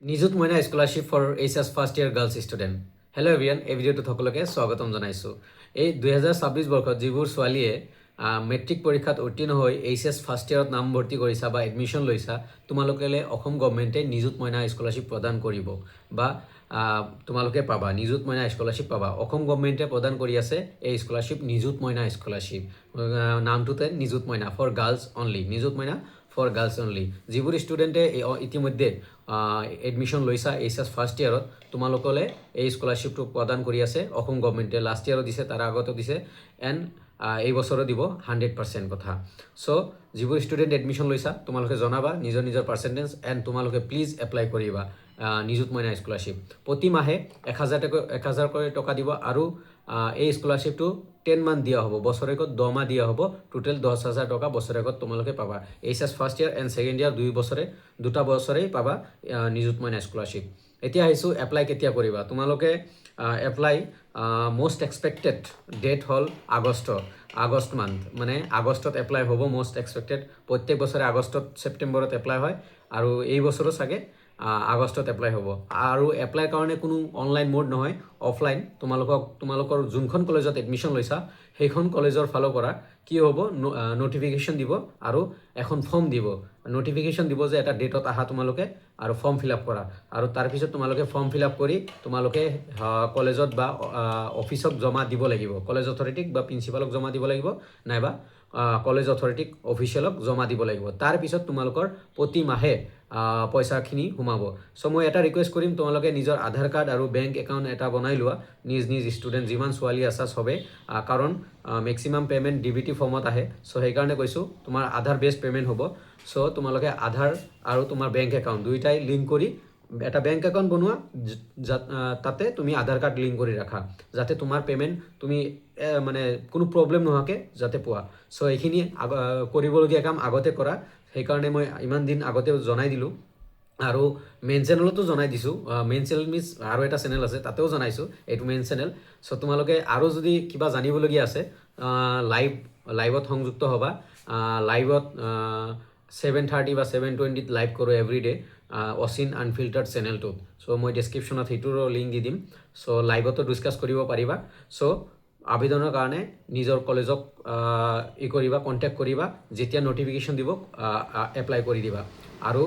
নিযুত Moina scholarship for HS first year girls student. Hello' এভিয়ান, এই ভিডিঅ'টোত সকলোকে স্বাগতম জনাইছোঁ। এই 2026 বৰ্ষত যিবোৰ ছোৱালীয়ে মেট্ৰিক পৰীক্ষাত উত্তীৰ্ণ হৈ এইচএছ ফাৰ্ষ্ট ইয়াৰত নামভৰ্তি কৰিছা বা এডমিশ্যন লৈছা, তোমালোকেলে অসম গভৰ্ণমেণ্টে নিযুত মইনা স্কলাৰশ্বিপ প্ৰদান কৰিব বা তোমালোকে পাবা, নিযুত মইনা স্কলাৰশ্বিপ পাবা। অসম গভৰ্ণমেণ্টে প্ৰদান কৰি আছে এই স্কলাৰশ্বিপ, নিযুত মইনা স্কলাৰশ্বিপ। নামটোতে নিযুত মইনা, ফৰ গাৰ্লছ অনলি, নিযুত মইনা ফৰ গাৰ্লছ অনলি। যিবোৰ ষ্টুডেণ্টে ইতিমধ্যে এডমিশ্যন লৈছা এইচএছ ফাৰ্ষ্ট ইয়াৰত, তোমালোকলে এই স্কলাৰশ্বিপটো প্ৰদান কৰি আছে অসম গভৰ্ণমেণ্টে। লাষ্ট ইয়াৰো দিছে, তাৰ আগতো দিছে, এণ্ড এই বছৰো দিব 100% কথা। চ' যিবোৰ ষ্টুডেণ্ট এডমিশ্যন লৈছা, তোমালোকে জনাবা নিজৰ নিজৰ পাৰ্চেণ্টেজ, এণ্ড তোমালোকে প্লিজ এপ্লাই কৰিবা নিযুত মইনা স্কলাৰশ্বিপ। প্ৰতি মাহে 1,000কৈ টকা দিব, আৰু এই স্কলাৰশ্বিপটো 10 মান্থ দিয়া হ'ব, বছৰেকত 10 মাহ দিয়া হ'ব। টোটেল 10,000 টকা বছৰেকত তোমালোকে পাবা। HS first year and second year দুটা বছৰেই পাবা নিযুত মইনা স্কলাৰশ্বিপ। এতিয়া আহিছোঁ এপ্লাই কেতিয়া কৰিবা। তোমালোকে এপ্লাই মষ্ট এক্সপেক্টেড ডেট হ'ল আগষ্ট মান্থ, মানে আগষ্টত এপ্লাই হ'ব মষ্ট এক্সপেক্টেড। প্ৰত্যেক বছৰে আগষ্টত ছেপ্টেম্বৰত এপ্লাই হয়, আৰু এই বছৰো চাগে আগষ্টত এপ্লাই হ'ব। আৰু এপ্লাইৰ কাৰণে কোনো অনলাইন মোড নহয়, অফলাইন। তোমালোকৰ যোনখন কলেজত এডমিশ্যন লৈছা সেইখন কলেজৰ ফালৰ পৰা কি হ'ব, নটিফিকেশ্যন দিব আৰু এখন ফৰ্ম দিব। নটিফিকেশ্যন দিব যে এটা ডেটত আহা তোমালোকে, আৰু ফৰ্ম ফিল আপ কৰা। আৰু তাৰপিছত তোমালোকে ফৰ্ম ফিল আপ কৰি তোমালোকে কলেজত বা অফিচক জমা দিব লাগিব, কলেজ অথৰিটিক বা প্ৰিন্সিপালক জমা দিব লাগিব, নাইবা কলেজ অথৰিটিক অফিচিয়েলক জমা দিব লাগিব। তাৰপিছত তোমালোকৰ প্ৰতি মাহে পইচাখিনি সোমাব। চ' মই এটা ৰিকুৱেষ্ট কৰিম, তোমালোকে নিজৰ আধাৰ কাৰ্ড আৰু বেংক একাউণ্ট এটা বনাই লোৱা, নিজ ষ্টুডেণ্ট যিমান ছোৱালী আছা চবে, কাৰণ মেক্সিমাম পে'মেণ্ট ডিবিটি ফৰ্মত আহে। চ' সেইকাৰণে কৈছোঁ, তোমাৰ আধাৰ বেষ্ট পে'মেণ্ট হ'ব। চ' তোমালোকে আধাৰ আৰু তোমাৰ বেংক একাউণ্ট দুয়োটাই লিংক কৰি এটা বেংক একাউণ্ট বনোৱা, তাতে তুমি আধাৰ কাৰ্ড লিংক কৰি ৰাখা, যাতে তোমাৰ পে'মেণ্ট তুমি মানে কোনো প্ৰব্লেম নোহোৱাকৈ যাতে পোৱা। চ' এইখিনি কৰিবলগীয়া কাম আগতে কৰা, সেইকাৰণে মই ইমান দিন আগতে জনাই দিলোঁ। আৰু মেইন চেনেলতো জনাই দিছোঁ, মেইন চেনেল মিনছ আৰু এটা চেনেল আছে, তাতেও জনাইছোঁ, এইটো মেইন চেনেল। চ' তোমালোকে আৰু যদি কিবা জানিবলগীয়া আছে, লাইভত সংযুক্ত হ'বা। লাইভত 7:30 বা 7:20 লাইভ কৰোঁ এভৰিডে, অচিন আনফিল্টাৰ্ড চেনেলটোত। চ' মই ডেছক্ৰিপশ্যনত সেইটোৰো লিংক দি দিম। চ' লাইভতো ডিছকাছ কৰিব পাৰিবা। চ' আবেদনৰ কাৰণে নিজৰ কলেজক কৰিবা, কণ্টেক্ট কৰিবা, যেতিয়া নটিফিকেশ্যন দিব এপ্লাই কৰি দিবা। আৰু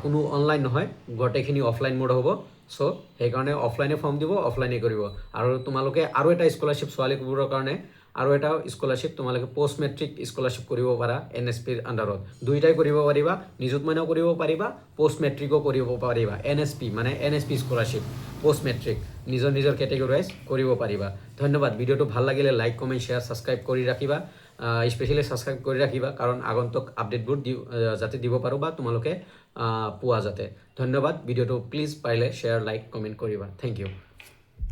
কোনো অনলাইন নহয়, গোটেইখিনি অফলাইন মোড হ'ব। চ' সেইকাৰণে অফলাইনে ফৰ্ম দিব, অফলাইনে কৰিব। আৰু তোমালোকে আৰু এটা স্কলাৰশ্বিপ ছোৱালীবোৰৰ কাৰণে, আৰু এটা স্কলাৰশ্বিপ তোমালোকে পষ্ট মেট্ৰিক স্কলাৰশ্বিপ কৰিব পাৰা NSPৰ আণ্ডাৰত। দুয়োটাই কৰিব পাৰিবা, নিযুত মইনাও কৰিব পাৰিবা, পষ্ট মেট্ৰিকো কৰিব পাৰিবা। NSP মানে NSP স্কলাৰশ্বিপ পষ্ট মেট্ৰিক, নিজৰ কেটেগৰী ৱাইজ কৰিব পাৰিবা। ধন্যবাদ। ভিডিঅ'টো ভাল লাগিলে লাইক, কমেণ্ট, শ্বেয়াৰ, ছাবস্ক্ৰাইব কৰি ৰাখিবা। স্পেচিয়েলি ছাবস্ক্ৰাইব কৰি ৰাখিবা, কাৰণ আগন্তুক আপডেটবোৰ যাতে দিব পাৰোঁ বা তোমালোকে পোৱা যাতে। ধন্যবাদ। ভিডিঅ'টো প্লিজ পাৰিলে শ্বেয়াৰ, লাইক, কমেণ্ট কৰিবা। Thank U.